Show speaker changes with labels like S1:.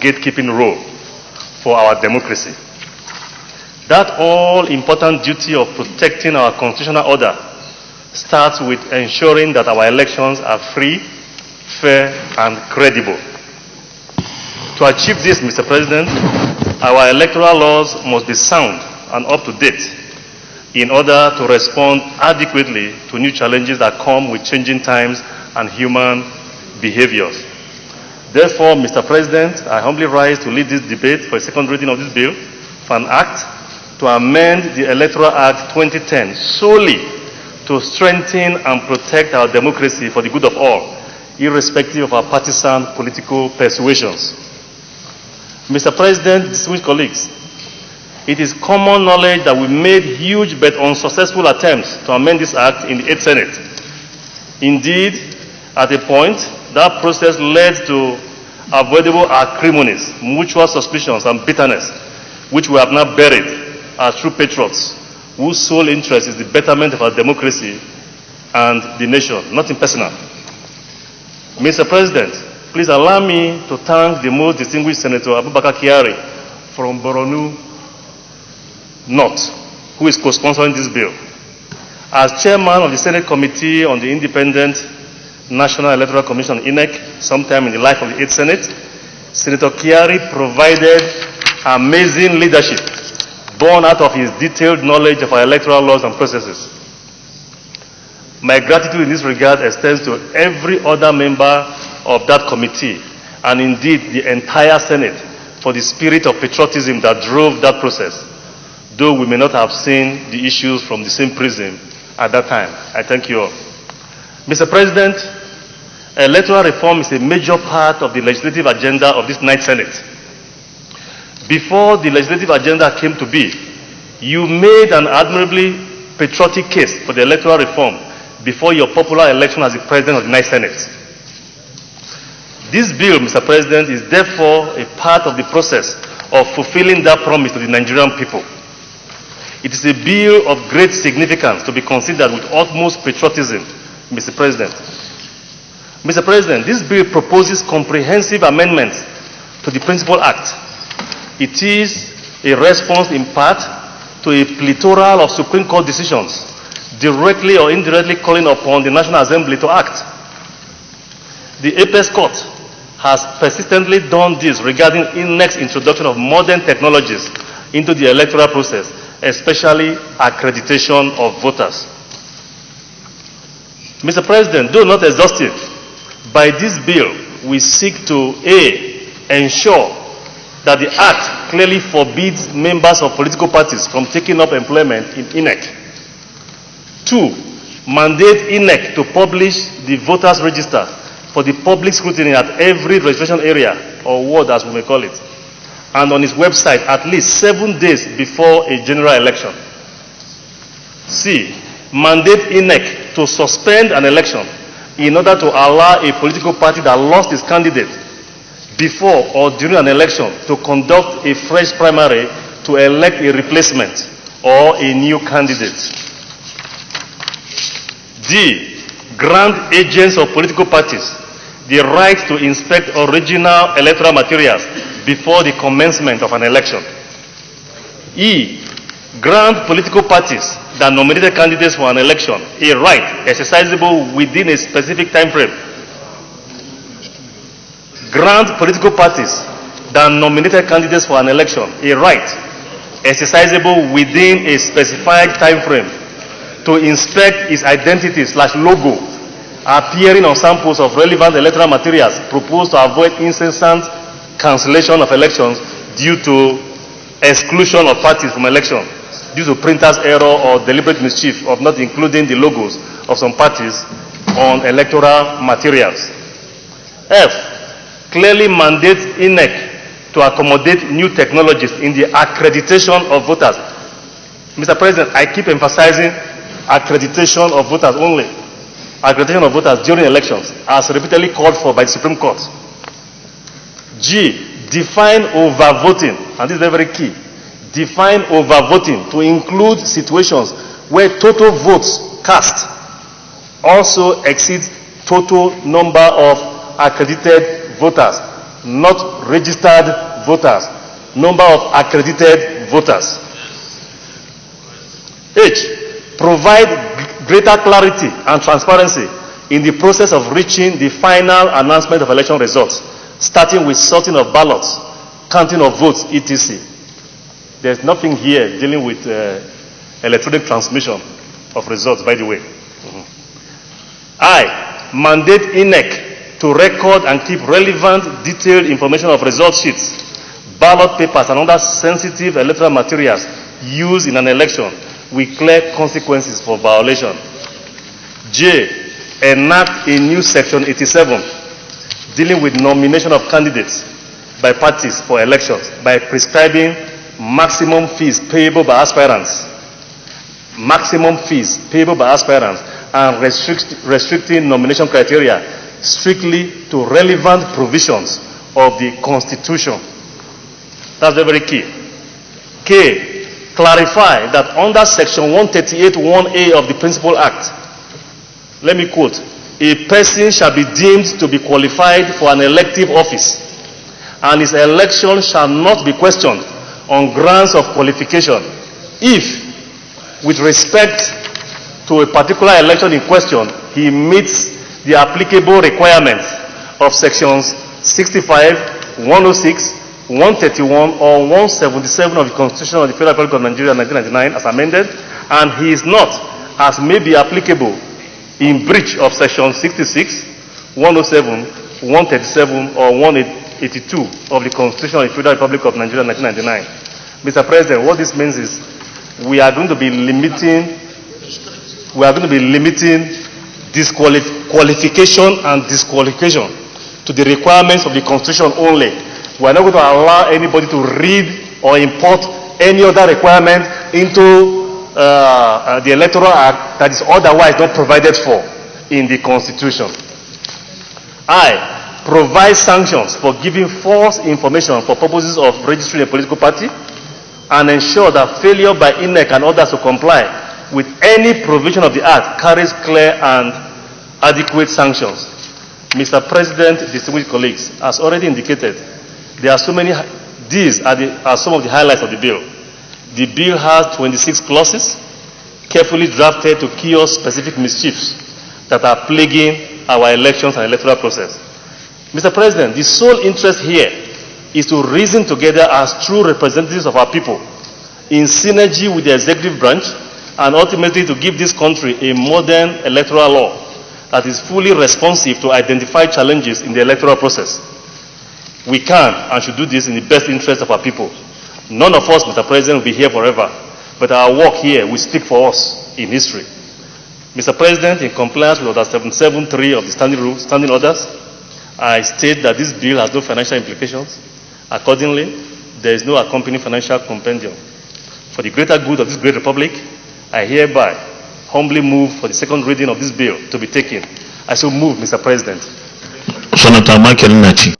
S1: gatekeeping role for our democracy. That all-important duty of protecting our constitutional order starts with ensuring that our elections are free, fair, and credible. To achieve this, Mr. President, our electoral laws must be sound and up to date in order to respond adequately to new challenges that come with changing times and human behaviors. Therefore, Mr. President, I humbly rise to lead this debate for a second reading of this bill for an act to amend the Electoral Act 2010 solely to strengthen and protect our democracy for the good of all, irrespective of our partisan political persuasions. Mr. President, distinguished colleagues, it is common knowledge that we made huge but unsuccessful attempts to amend this act in the 8th Senate. Indeed, at a point, that process led to avoidable acrimonies, mutual suspicions, and bitterness, which we have now buried as true patriots, whose sole interest is the betterment of our democracy and the nation, nothing personal. Mr. President, please allow me to thank the most distinguished Senator Abubakar Kyari from Borno North, who is co-sponsoring this bill. As chairman of the Senate Committee on the Independent National Electoral Commission, INEC, sometime in the life of the 8th Senate, Senator Kyari provided amazing leadership born out of his detailed knowledge of our electoral laws and processes. My gratitude in this regard extends to every other member of that committee and indeed the entire Senate for the spirit of patriotism that drove that process, though we may not have seen the issues from the same prism at that time. I thank you all. Mr. President, electoral reform is a major part of the legislative agenda of this 9th Senate. Before the legislative agenda came to be, you made an admirably patriotic case for the electoral reform before your popular election as the President of the 9th Senate. This bill, Mr. President, is therefore a part of the process of fulfilling that promise to the Nigerian people. It is a bill of great significance to be considered with utmost patriotism, Mr. President. Mr. President, this bill proposes comprehensive amendments to the Principal Act. It is a response in part to a plethora of Supreme Court decisions, directly or indirectly calling upon the National Assembly to act. The Apex Court has persistently done this regarding INEC's introduction of modern technologies into the electoral process, especially accreditation of voters. Mr. President, though not exhaustive, by this bill we seek to A, ensure that the Act clearly forbids members of political parties from taking up employment in INEC. 2, mandate INEC to publish the voters' register for the public scrutiny at every registration area, or ward as we may call it, and on its website at least 7 days before a general election. C, mandate INEC to suspend an election in order to allow a political party that lost its candidate before or during an election to conduct a fresh primary to elect a replacement or a new candidate. D, grant agents of political parties the right to inspect original electoral materials before the commencement of an election. E, grant political parties that nominated candidates for an election a right exercisable within a specific time frame. Grant political parties that nominated candidates for an election a right exercisable within a specified time frame to inspect its identity/logo appearing on samples of relevant electoral materials proposed to avoid incessant cancellation of elections due to exclusion of parties from election due to printer's error or deliberate mischief of not including the logos of some parties on electoral materials. F, clearly mandates INEC to accommodate new technologies in the accreditation of voters. Mr. President, I keep emphasizing accreditation of voters only. Accreditation of voters during elections, as repeatedly called for by the Supreme Court. G, define overvoting, and this is very, very key. Define overvoting to include situations where total votes cast also exceeds total number of accredited voters not registered voters, number of accredited voters. H, provide greater clarity and transparency in the process of reaching the final announcement of election results, starting with sorting of ballots, counting of votes, etc. There's nothing here dealing with electronic transmission of results, by the way. I, mandate INEC to record and keep relevant, detailed information of result sheets, ballot papers, and other sensitive electoral materials used in an election with clear consequences for violation. J, enact a new section 87 dealing with nomination of candidates by parties for elections by prescribing maximum fees payable by aspirants, and restricting nomination criteria strictly to relevant provisions of the Constitution. That's very key. K, clarify that under Section 138(1)(a) of the Principal Act, let me quote, a person shall be deemed to be qualified for an elective office, and his election shall not be questioned on grounds of qualification if, with respect to a particular election in question, he meets the applicable requirements of sections 65, 106, 131, or 177 of the Constitution of the Federal Republic of Nigeria 1999 as amended, and he is not, as may be applicable, in breach of section 66, 107, 137, or 182 of the Constitution of the Federal Republic of Nigeria 1999. Mr. President, what this means is we are going to be limiting qualification and disqualification to the requirements of the Constitution only. We are not going to allow anybody to read or import any other requirement into the Electoral Act that is otherwise not provided for in the Constitution. I, provide sanctions for giving false information for purposes of registering a political party, and ensure that failure by INEC and others to comply with any provision of the Act carries clear and adequate sanctions. Mr. President, distinguished colleagues, as already indicated, there are these are some of the highlights of the bill. The bill has 26 clauses, carefully drafted to cure specific mischiefs that are plaguing our elections and electoral process. Mr. President, the sole interest here is to reason together as true representatives of our people in synergy with the executive branch, and ultimately to give this country a modern electoral law that is fully responsive to identify challenges in the electoral process. We can and should do this in the best interest of our people. None of us, Mr. President, will be here forever, but our work here will speak for us in history. Mr. President, in compliance with Order 773 of the standing orders, I state that this bill has no financial implications. Accordingly, there is no accompanying financial compendium. For the greater good of this great republic, I hereby humbly move for the second reading of this bill to be taken. I so move, Mr. President.
S2: Senator Michael Nachi.